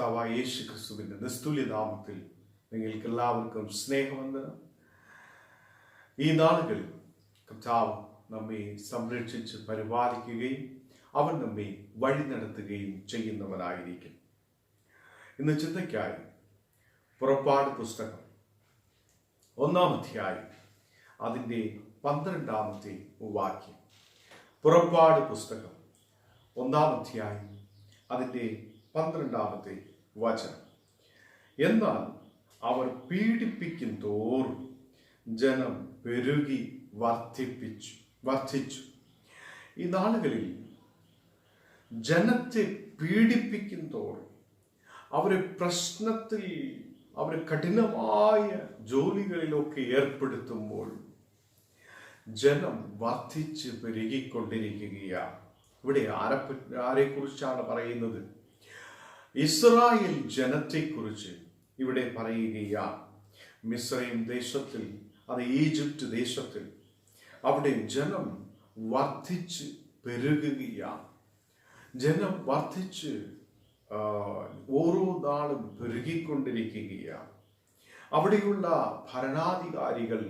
കർത്താവായ യേശു ക്രിസ്തുവിന്റെ നിസ്തുല്യ നാമത്തിൽ നിങ്ങൾക്ക് എല്ലാവർക്കും സ്നേഹവന്ദനം. ഈ നാളുകളിൽ കർത്താവ് നമ്മെ സംരക്ഷിച്ച് പരിപാലിക്കുകയും അവൻ നമ്മെ വഴി നടത്തുകയും ചെയ്യുന്നവനായിരിക്കും. ഇന്ന് ചിന്തയ്ക്കായി പുറപ്പാട് പുസ്തകം 1-ാം അധ്യായം അതിൻ്റെ 12-ാമത്തെ വാക്യം. പുറപ്പാട് പുസ്തകം 1-ാം അധ്യായം അതിൻ്റെ 12-ാമത്തെ വചനം. എന്നാൽ അവർ പീഡിപ്പിക്കും തോറും ജനം പെരുകി വർദ്ധിച്ചു. ഈ നാളുകളിൽ ജനത്തെ പീഡിപ്പിക്കും തോറും അവരെ പ്രശ്നത്തിൽ, അവരെ കഠിനമായ ജോലികളിലൊക്കെ ഏർപ്പെടുത്തുമ്പോൾ ജനം വർദ്ധിച്ച് പെരുകിക്കൊണ്ടിരിക്കുകയാണ്. ഇവിടെ ആരെക്കുറിച്ചാണ് പറയുന്നത്? ഇസ്രായേൽ ജനത്തെക്കുറിച്ച് ഇവിടെ പറയുകയാണ്. മിസ്രൈം ദേശത്തിൽ, അത് ഈജിപ്റ്റ് ദേശത്തിൽ, അവിടെ ജനം വർദ്ധിച്ച് പെരുകുകയാണ്. ജനം വർദ്ധിച്ച് ഓരോ നാളും പെരുകിക്കൊണ്ടിരിക്കുകയാണ്. അവിടെയുള്ള ഭരണാധികാരികൾ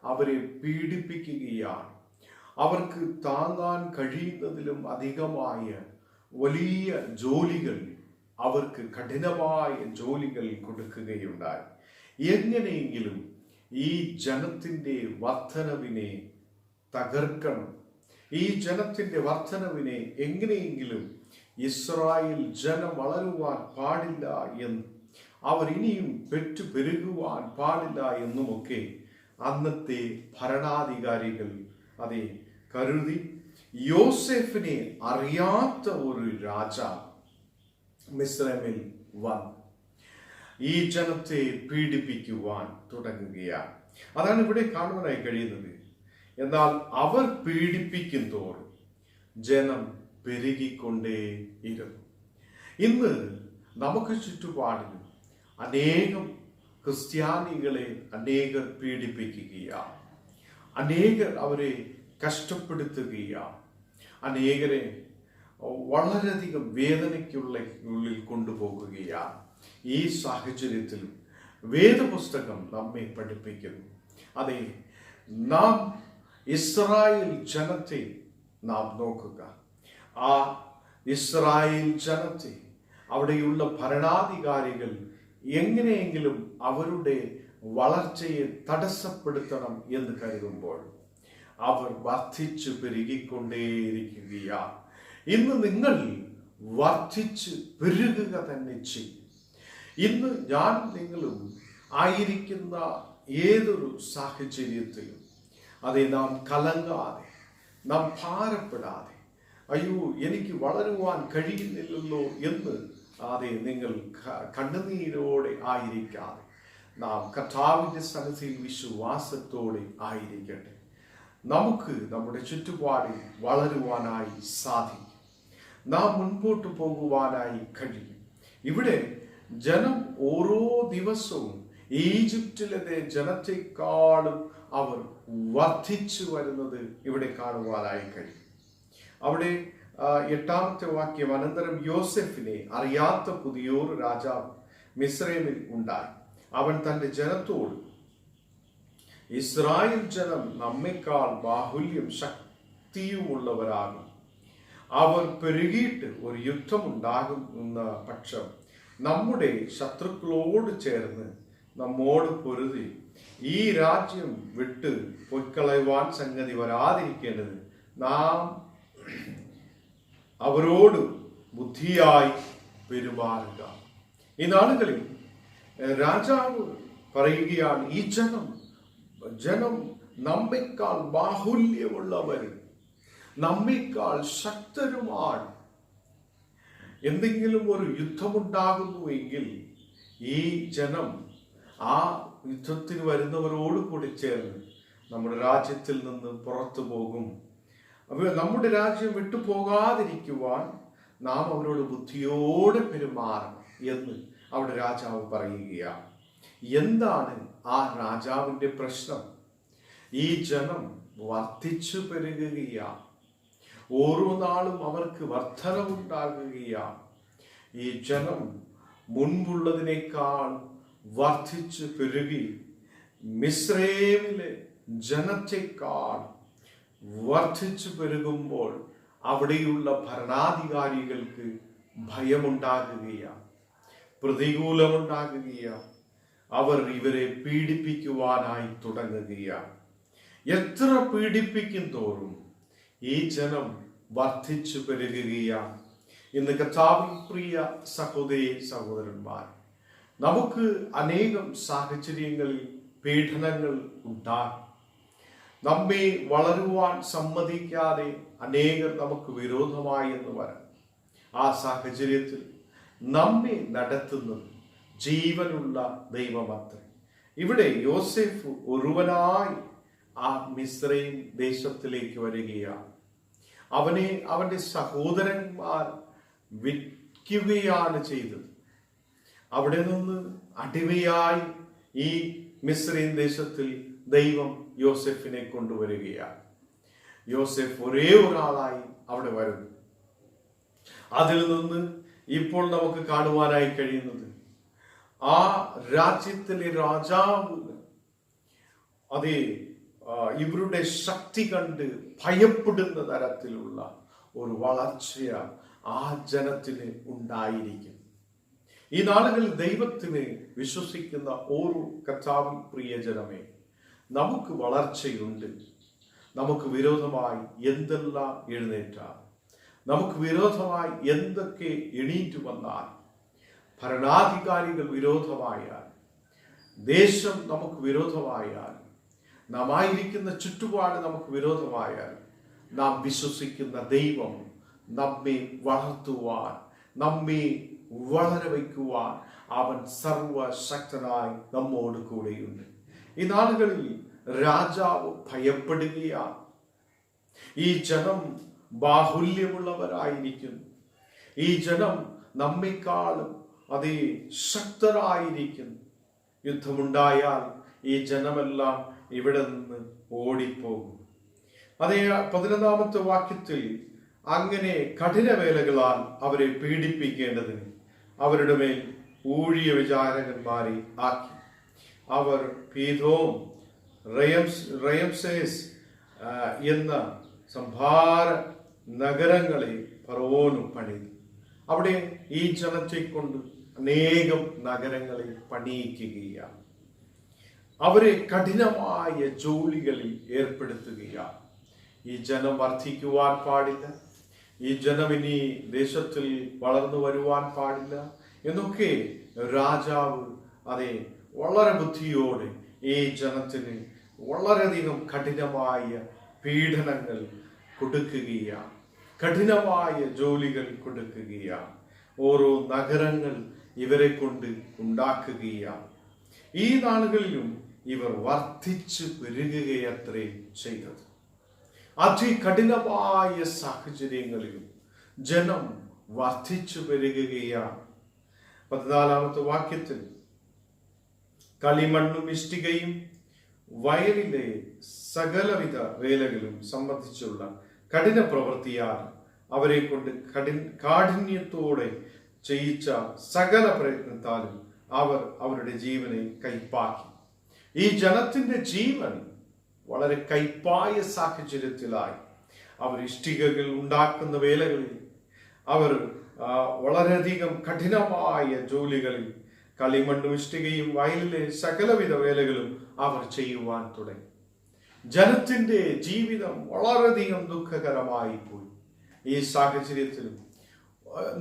അവരെ പീഡിപ്പിക്കുകയാണ്. അവർക്ക് താങ്ങാൻ കഴിയുന്നതിലും അധികമായ വലിയ ജോലികൾ, അവർക്ക് കഠിനമായ ജോലികൾ കൊടുക്കുകയുണ്ടായി. എങ്ങനെയെങ്കിലും ഈ ജനത്തിൻ്റെ വർധനവിനെ തകർക്കണം. ഈ ജനത്തിൻ്റെ വർധനവിനെ എങ്ങനെയെങ്കിലും ഇസ്രായേൽ ജനം വളരുവാൻ പാടില്ല എന്നും അവർ ഇനിയും പെരുകുവാൻ പാടില്ല എന്നുമൊക്കെ അന്നത്തെ ഭരണാധികാരികൾ അതെ കരുതി. യോസേഫിനെ അറിയാത്ത ഒരു രാജാവ് മിസ്രൈമിൽ വന്നു ഈ ജനത്തെ പീഡിപ്പിക്കുവാൻ തുടങ്ങുകയാണ്. അതാണ് ഇവിടെ കാണുവാനായി കഴിയുന്നത്. എന്നാൽ അവർ പീഡിപ്പിക്കും തോറും ജനം പെരുകിക്കൊണ്ടേയിരുന്നു. ഇന്ന് നമുക്ക് ചുറ്റുപാടിലും അനേകം ക്രിസ്ത്യാനികളെ അനേകർ പീഡിപ്പിക്കുകയാണ്. അനേകർ അവരെ കഷ്ടപ്പെടുത്തുകയാണ്. അനേകരെ വളരെയധികം വേദനയ്ക്കുള്ളിൽ കൊണ്ടുപോകുകയാണ്. ഈ സാഹചര്യത്തിൽ വേദപുസ്തകം നമ്മെ പഠിപ്പിക്കുന്നു. അതെ, നാം ഇസ്രായേൽ ജനത്തെ നാം നോക്കുക. ആ ഇസ്രായേൽ ജനത്തെ, അവിടെയുള്ള ഭരണാധികാരികൾ എങ്ങനെയെങ്കിലും അവരുടെ വളർച്ചയെ തടസ്സപ്പെടുത്തണം എന്ന് കരുതുമ്പോൾ അവർ വർദ്ധിച്ചു പെരുകിക്കൊണ്ടേയിരിക്കുകയാണ്. ഇന്ന് നിങ്ങൾ വർദ്ധിച്ച് പെരുകുക തന്നെ ചെയ്യും. ഇന്ന് ഞാൻ നിങ്ങളും ആയിരിക്കുന്ന ഏതൊരു സാഹചര്യത്തിലും അതെ, നാം കലങ്ങാതെ, നാം ഭാരപ്പെടാതെ, അയ്യോ എനിക്ക് വളരുവാൻ കഴിയുന്നില്ലല്ലോ എന്ന് അതെ നിങ്ങൾ കണ്ണുനീരോടെ ആയിരിക്കാതെ നാം കർത്താവിൻ്റെ സന്നിധിയിൽ വിശ്വാസത്തോടെ ആയിരിക്കട്ടെ. നമുക്ക് നമ്മുടെ ചുറ്റുപാടിൽ വളരുവാനായി സാധിക്കും. നാം മുൻപോട്ട് പോകുവാനായി കഴിയും. ഇവിടെ ജനം ഓരോ ദിവസവും ഈജിപ്തിലെ ജനത്തെക്കാളും അവർ വർദ്ധിച്ചു വരുന്നത് ഇവിടെ കാണുവാനായി കഴിയും. അവിടെ 8-ാമത്തെ വാക്യം, അനന്തരം യോസെഫിനെ അറിയാത്ത പുതിയൊരു രാജാവ് മിസ്രൈമിൽ ഉണ്ടായി. അവൻ തൻ്റെ ജനത്തോട്, ഇസ്രായേൽ ജനം നമ്മെക്കാൾ ബാഹുല്യം ശക്തിയുമുള്ളവരാകും. അവർ പെരുകിയിട്ട് ഒരു യുദ്ധമുണ്ടാകുന്ന പക്ഷം നമ്മുടെ ശത്രുക്കളോട് ചേർന്ന് നമ്മോട് പൊരുതി ഈ രാജ്യം വിട്ട് പൊയ്ക്കളയുവാൻ സംഗതി വരാതിരിക്കേണ്ടത് നാം അവരോട് ബുദ്ധിയായി പെരുമാറുക. ഈ നാളുകളിൽ രാജാവ് പറയുകയാണ്, ഈ ജനം നമ്മെക്കാൾ ബാഹുല്യമുള്ളവർ, നമ്മെക്കാൾ ശക്തരുമാണ്. എന്തെങ്കിലും ഒരു യുദ്ധമുണ്ടാകുന്നുവെങ്കിൽ ഈ ജനം ആ യുദ്ധത്തിന് വരുന്നവരോട് കൂടി ചേർന്ന് നമ്മുടെ രാജ്യത്തിൽ നിന്ന് പുറത്തു പോകും. അപ്പോൾ നമ്മുടെ രാജ്യം വിട്ടുപോകാതിരിക്കുവാൻ നാം അവരോട് ബുദ്ധിയോടെ പെരുമാറണം എന്ന് അവിടെ രാജാവ് പറയുകയാണ്. എന്താണ് ആ രാജാവിൻ്റെ പ്രശ്നം? ഈ ജനം വർദ്ധിച്ചു പെരുകുകയാണ്. ഓരോ നാളും അവർക്ക് വർധനവുണ്ടാകുകയാണ്. ഈ ജനം മുൻപുള്ളതിനേക്കാൾ വർദ്ധിച്ചു പെരുകി മിസ്രൈമിലെ ജനത്തെക്കാൾ വർദ്ധിച്ചു പെരുകുമ്പോൾ അവിടെയുള്ള ഭരണാധികാരികൾക്ക് ഭയമുണ്ടാകുകയാണ്, പ്രതികൂലമുണ്ടാകുകയാണ്. അവർ ഇവരെ പീഡിപ്പിക്കുവാനായി തുടങ്ങുകയാണ്. എത്ര പീഡിപ്പിക്കും തോറും ഈ ജനം വർദ്ധിച്ചു പെരുകുകയാണ്. ഇന്ന് കർത്താവിൽ പ്രിയ സഹോദരി സഹോദരന്മാർ, നമുക്ക് അനേകം സാഹചര്യങ്ങളിൽ പീഡനങ്ങൾ ഉണ്ടാകും. നമ്മെ വളരുവാൻ സമ്മതിക്കാതെ അനേകർ നമുക്ക് വിരോധമായി എന്ന് വരാം. ആ സാഹചര്യത്തിൽ നമ്മെ നടത്തുന്നത് ജീവനുള്ള ദൈവമത്രേ. ഇവിടെ യോസേഫ് ഒരുവനായി ആ മിസ്രൈം ദേശത്തിലേക്ക് വരികയാണ്. അവനെ അവന്റെ സഹോദരന്മാർ വിൽക്കുകയാണ് ചെയ്തത്. അവിടെ നിന്ന് അടിമയായി ഈ മിസ്രൈം ദേശത്തിൽ ദൈവം യോസെഫിനെ കൊണ്ടുവരികയാണ്. യോസെഫ് ഒരേ ഒരാളായി അവിടെ വരുന്നു. അതിൽ നിന്ന് ഇപ്പോൾ നമുക്ക് കാണുവാനായി കഴിയുന്നത് ആ രാജ്യത്തിലെ രാജാവ് അതേ ഇവരുടെ ശക്തി കണ്ട് ഭയപ്പെടുന്ന തരത്തിലുള്ള ഒരു വളർച്ച ആ ജനത്തിന് ഉണ്ടായിരിക്കും. ഈ നാളുകളിൽ ദൈവത്തിന് വിശ്വസിക്കുന്ന ഓരോ കർത്താവിൻ പ്രിയജനമേ, നമുക്ക് വളർച്ചയുണ്ട്. നമുക്ക് വിരോധമായി എന്തെല്ലാം എഴുന്നേറ്റാൽ, നമുക്ക് വിരോധമായി എന്തൊക്കെ എണീറ്റു വന്നാൽ, ഭരണാധികാരികൾ വിരോധമായാൽ, ദേശം നമുക്ക് വിരോധമായാൽ, നാം ആയിരിക്കുന്ന ചുറ്റുപാട് നമുക്ക് വിരോധമായാൽ, നാം വിശ്വസിക്കുന്ന ദൈവം നമ്മെ വളർത്തുവാൻ, നമ്മെ വളരെ വയ്ക്കുവാൻ അവൻ സർവശക്തനായി നമ്മോട് കൂടെയുണ്ട്. ഈ നാളുകളിൽ രാജാവ് ഭയപ്പെടുകയാണ്. ഈ ജനം ബാഹുല്യമുള്ളവരായിരിക്കുന്നു. ഈ ജനം നമ്മെക്കാളും ശക്തരായിരിക്കുന്നു. യുദ്ധമുണ്ടായാൽ ഈ ജനമെല്ലാം ഇവിടെ നിന്ന് ഓടിപ്പോകും. 11-ാമത്തെ വാക്യത്തിൽ അങ്ങനെ കഠിനവേലകളാൽ അവരെ പീഡിപ്പിക്കേണ്ടതിന് അവരുടെ മേൽ ഊഴിയ വിചാരകന്മാരെ ആക്കി. അവർ പീഥോം, റയംസേസ് എന്ന സംഭാര നഗരങ്ങളെ ഫറവോന് പണിതു. അവിടെ ഈ ജനത്തെ കൊണ്ട് അനേകം നഗരങ്ങളെ പണിയിക്കുകയാണ്. അവരെ കഠിനമായ ജോലികളിൽ ഏർപ്പെടുത്തുകയാണ്. ഈ ജനം വർദ്ധിക്കുവാൻ പാടില്ല, ഈ ജനം ഇനി ദേശത്തിൽ വളർന്നു വരുവാൻ പാടില്ല എന്നൊക്കെ രാജാവ് വളരെ ബുദ്ധിയോടെ ഈ ജനത്തിന് വളരെയധികം കഠിനമായ പീഡനങ്ങൾ കൊടുക്കുകയാണ്, കഠിനമായ ജോലികൾ കൊടുക്കുകയാണ്. ഓരോ നഗരങ്ങൾ ഇവരെ കൊണ്ട് ഉണ്ടാക്കുകയാണ്. ഈ നാളുകളിലും ഇവർ വർദ്ധിച്ചു പെരുകുകയത്രേ ചെയ്തത്. അതികഠിനമായ സാഹചര്യങ്ങളിലും ജനം വർദ്ധിച്ചു പെരുകുകയാണ്. 14-ാമത്തെ വാക്യത്തിൽ കളിമണ്ണും ഇഷ്ടികയും വയലിലെ സകലവിധ വേലകളും സംബന്ധിച്ചുള്ള കഠിന പ്രവൃത്തിയാൽ അവരെ കൊണ്ട് കാഠിന്യത്തോടെ ചെയ്യിച്ച സകല പ്രയത്നത്താലും അവർ അവരുടെ ജീവനെ കൈപ്പാക്കി. ഈ ജനത്തിന്റെ ജീവൻ വളരെ കൈപ്പായ സാഹചര്യത്തിലായി. അവർ ഇഷ്ടികകൾ ഉണ്ടാക്കുന്ന വേലകളിൽ, അവർ വളരെയധികം കഠിനമായ ജോലികളിൽ, കളിമണ്ണും ഇഷ്ടികയും വയലിലെ സകലവിധ വേലകളും അവർ ചെയ്യുവാൻ തുടങ്ങി. ജനത്തിന്റെ ജീവിതം വളരെയധികം ദുഃഖകരമായി പോയി. ഈ സാഹചര്യത്തിലും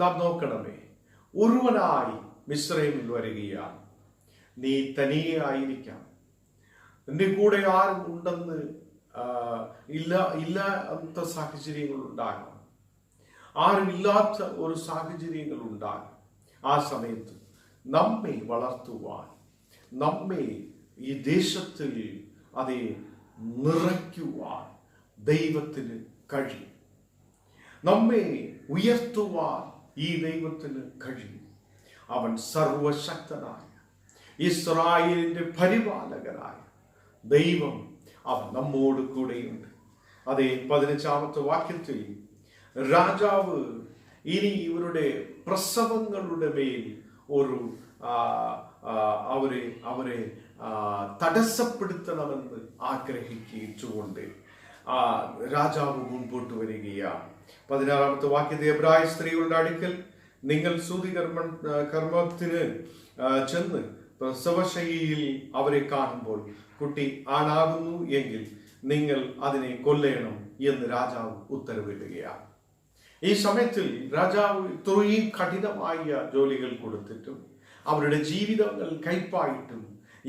നാം നോക്കണമേ, ഒരുവനായി മിസ്രൈമിൽ വരികയാണ്. നീ തനിയെ ആയിരിക്കാം, നിന്റെ കൂടെ ആരും ഉണ്ടെന്ന് ഇല്ലാത്ത സാഹചര്യങ്ങൾ ഉണ്ടാകാം, ആരുമില്ലാത്ത ഒരു സാഹചര്യങ്ങൾ ഉണ്ടാകും. ആ സമയത്ത് നമ്മെ വളർത്തുവാൻ, നമ്മെ ഈ ദേശത്തിൽ നിറയ്ക്കുവാൻ ദൈവത്തിന് കഴിയും. നമ്മെ ഉയർത്തുവാൻ ഈ ദൈവത്തിന് കഴിയും. അവൻ സർവശക്തനായ ഇസ്രായേലിന്റെ പരിപാലകനായ ദൈവം, അവൻ നമ്മോട് കൂടെയുണ്ട്. 15-ാമത്തെ വാക്യത്തിൽ രാജാവ് ഇനി ഇവരുടെ പ്രസവങ്ങളുടെ മേൽ ഒരു അവരെ തടസ്സപ്പെടുത്തണമെന്ന് ആഗ്രഹിച്ചുകൊണ്ട് രാജാവ് മുൻപോട്ട് വരികയാണ്. 16-ാമത്തെ വാക്യത്തെ എബ്രായ സ്ത്രീകളുടെ അടുക്കൽ നിങ്ങൾ കർമ്മത്തിന് ചെന്ന് പ്രസവശയ്യയിൽ അവരെ കാണുമ്പോൾ കുട്ടി ആണാകുന്നു എങ്കിൽ നിങ്ങൾ അതിനെ കൊല്ലേണം എന്ന് രാജാവ് ഉത്തരവിടുകയാണ്. ഈ സമയത്തിൽ രാജാവ് ഇത്രയും കഠിനമായ ജോലികൾ കൊടുത്തിട്ടും അവരുടെ ജീവിതങ്ങൾ കയ്പായിട്ടും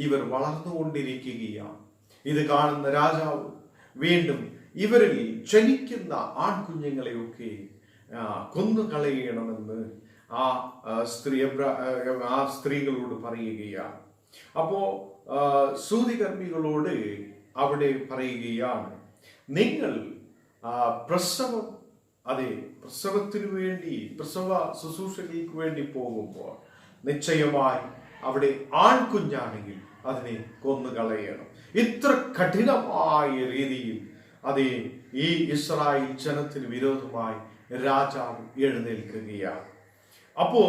ഇവർ വളർന്നുകൊണ്ടിരിക്കുകയാണ്. ഇത് കാണുന്ന രാജാവ് വീണ്ടും ഇവരിൽ ജനിക്കുന്ന ആൺകുഞ്ഞുങ്ങളെയൊക്കെ കൊന്നുകളയണമെന്ന് ആ സ്ത്രീകളോട് പറയുകയാണ്. അപ്പോ സൂതികർമ്മികളോട് അവിടെ പറയുകയാണ്, നിങ്ങൾ പ്രസവത്തിനു വേണ്ടി പ്രസവ ശുശ്രൂഷകൾക്ക് വേണ്ടി പോകുമ്പോൾ നിശ്ചയമായി അവിടെ ആൺകുഞ്ഞാണെങ്കിൽ അതിനെ കൊന്നുകളയണം. ഇത്ര കഠിനമായ രീതിയിൽ ഈ ഇസ്രായേൽ ജനത്തിന് വിരോധമായി രാജാവ് എഴുന്നേൽക്കുകയാണ്. അപ്പോ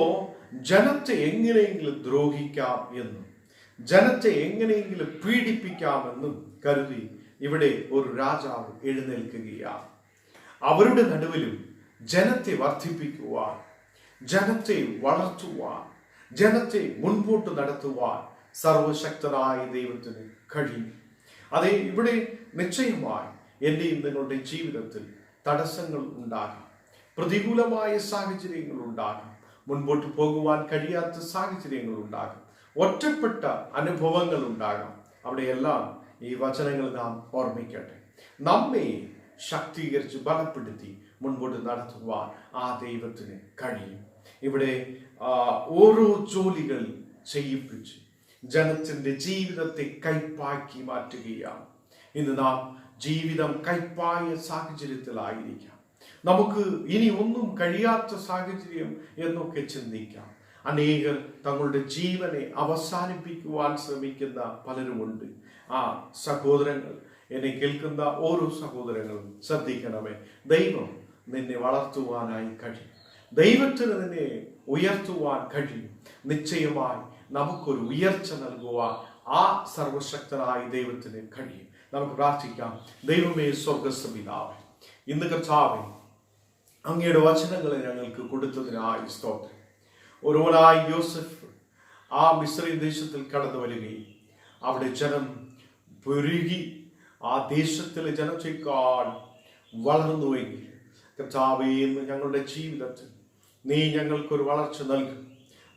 ജനത്തെ എങ്ങനെയെങ്കിലും ദ്രോഹിക്കാം എന്നും ജനത്തെ എങ്ങനെയെങ്കിലും പീഡിപ്പിക്കാമെന്നും കരുതി ഇവിടെ ഒരു രാജാവ് എഴുന്നേൽക്കുകയാണ്. അവരുടെ നടുവിലും ജനത്തെ വർദ്ധിപ്പിക്കുവാൻ, ജനത്തെ വളർത്തുവാൻ, ജനത്തെ മുൻപോട്ട് നടത്തുവാൻ സർവശക്തനായ ദൈവത്തിന് കഴിയും. ഇവിടെ നിശ്ചയമായി എന്റെയും നിങ്ങളുടെ ജീവിതത്തിൽ തടസ്സങ്ങൾ ഉണ്ടാകാം, പ്രതികൂലമായ സാഹചര്യങ്ങൾ ഉണ്ടാകാം, മുൻപോട്ട് പോകുവാൻ കഴിയാത്ത സാഹചര്യങ്ങൾ ഉണ്ടാകാം, ഒറ്റപ്പെട്ട അനുഭവങ്ങൾ ഉണ്ടാകാം. അവിടെയെല്ലാം ഈ വചനങ്ങൾ നാം ഓർമ്മിക്കട്ടെ. നമ്മെ ശക്തീകരിച്ച് ബലപ്പെടുത്തി മുൻപോട്ട് നടത്തുവാൻ ആ ദൈവത്തിന് കഴിയും. ഇവിടെ ഓരോ ജോലികൾ ചെയ്യിപ്പിച്ച് ജനത്തിന്റെ ജീവിതത്തെ കയ്പാക്കി മാറ്റുകയാണ്. ഇന്ന് നാം ജീവിതം കയ്പായ സാഹചര്യത്തിലായിരിക്കാം. നമുക്ക് ഇനി ഒന്നും കഴിയാത്ത സാഹചര്യം എന്നൊക്കെ ചിന്തിക്കാം. അനേകർ തങ്ങളുടെ ജീവനെ അവസാനിപ്പിക്കുവാൻ ശ്രമിക്കുന്ന പലരുമുണ്ട്. ആ സഹോദരങ്ങൾ, എന്നെ കേൾക്കുന്ന ഓരോ സഹോദരങ്ങളും ശ്രദ്ധിക്കണമേ. ദൈവം നിന്നെ വളർത്തുവാനായി കഴിയും. ദൈവത്തിന് നിന്നെ ഉയർത്തുവാൻ കഴിയും. നിശ്ചയമായി നമുക്കൊരു ഉയർച്ച നൽകുവാൻ ആ സർവശക്തനായ ദൈവത്തിന് കഴിയും. നമുക്ക് പ്രാർത്ഥിക്കാം. ദൈവമേ, സ്വർഗ്ഗസ്ഥ പിതാവേ, ഇന്ന് കർത്താവേ, അങ്ങയുടെ വചനങ്ങളെ ഞങ്ങൾക്ക് കൊടുത്തതിനായി സ്തോത്രം. ഒരുവനായ യോസഫ് ആ മിസ്രയീം ദേശത്തിൽ കടന്നു വരികയും അവിടെ ജനം പെരുകി ആ ദേശത്തിലെ ജനത്തേക്കാൾ വളർന്നുവെങ്കിൽ കർത്താവേ, ഇന്ന് ഞങ്ങളുടെ ജീവിതത്തിൽ നീ ഞങ്ങൾക്കൊരു വളർച്ച നൽകും,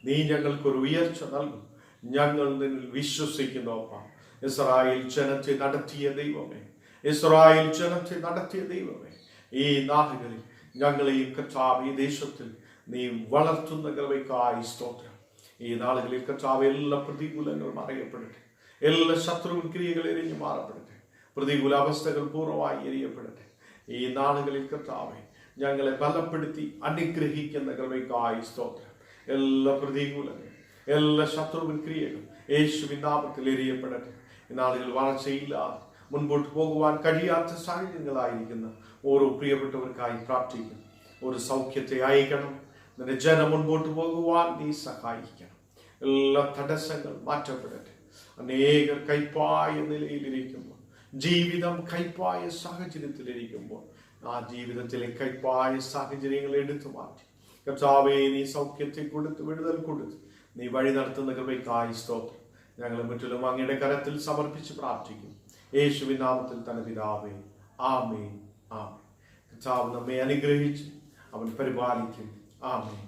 നീ ഞങ്ങൾക്കൊരു ഉയർച്ച നൽകും. ഞങ്ങൾ നിന്നിൽ വിശ്വസിക്കുന്നോപ്പാ. ഇസ്രായേൽ ജനത്തെ നടത്തിയ ദൈവമേ, ഇസ്രായേൽ ജനത്തെ നടത്തിയ ദൈവമേ, ഈ നാളുകളിൽ ഞങ്ങളെയും കർത്താവ് ഈ ദേശത്തിൽ നീ വളർത്തുന്ന കൃപയ്ക്കായി സ്തോത്രം. ഈ നാളുകളിൽ കർത്താവ് എല്ലാ പ്രതികൂലങ്ങളും അറിയപ്പെടട്ടെ, എല്ലാ ശത്രുവിൻ ക്രിയകൾ എരിഞ്ഞു മാറപ്പെടട്ടെ, പ്രതികൂല അവസ്ഥകൾ പൂർണ്ണമായി എരിയപ്പെടട്ടെ. ഈ നാളുകളിൽ കർത്താവെ ഞങ്ങളെ ബലപ്പെടുത്തി അനുഗ്രഹിക്കുന്ന കൃപയ്ക്കായി സ്തോത്രം. എല്ലാ പ്രതികൂലങ്ങളും, എല്ലാ ശത്രുവിൻ ക്രിയകളും യേശുവിൻ നാമത്തിൽ എരിയപ്പെടട്ടെ. ഈ നാളുകളിൽ വളർച്ചയില്ലാതെ മുൻപോട്ട് പോകുവാൻ കഴിയാത്ത സാഹചര്യങ്ങളായിരിക്കുന്ന ഓരോ പ്രിയപ്പെട്ടവർക്കായി പ്രാർത്ഥിക്കുന്നു. ഒരു സൗഖ്യത്തെ അയക്കണം. നിന്റെ ജനം മുൻപോട്ട് പോകുവാൻ നീ സഹായിക്കണം. എല്ലാ തടസ്സങ്ങൾ മാറ്റപ്പെടട്ടെ. അനേകർ കയ്പായ നിലയിലിരിക്കുമ്പോൾ, ജീവിതം കയ്പായ സാഹചര്യത്തിലിരിക്കുമ്പോൾ ആ ജീവിതത്തിലെ കയ്പായ സാഹചര്യങ്ങൾ എടുത്തു മാറ്റി കർത്താവേ, നീ സൗഖ്യത്തെ കൊടുത്ത് വിടുതൽ കൊടുത്ത് നീ വഴി നടത്തുന്ന കൃപയ്ക്കായി സ്തോത്രം. ഞങ്ങൾ മറ്റുള്ള അങ്ങയുടെ കരത്തിൽ സമർപ്പിച്ച് പ്രാർത്ഥിക്കും. യേശുവിൻ നാമത്തിൽ തന്നെ പിതാവേ, ആമേൻ, ആമേൻ. കർത്താവ് നമ്മെ അനുഗ്രഹിച്ച് അവൻ പരിപാലിക്കും. ആമേൻ.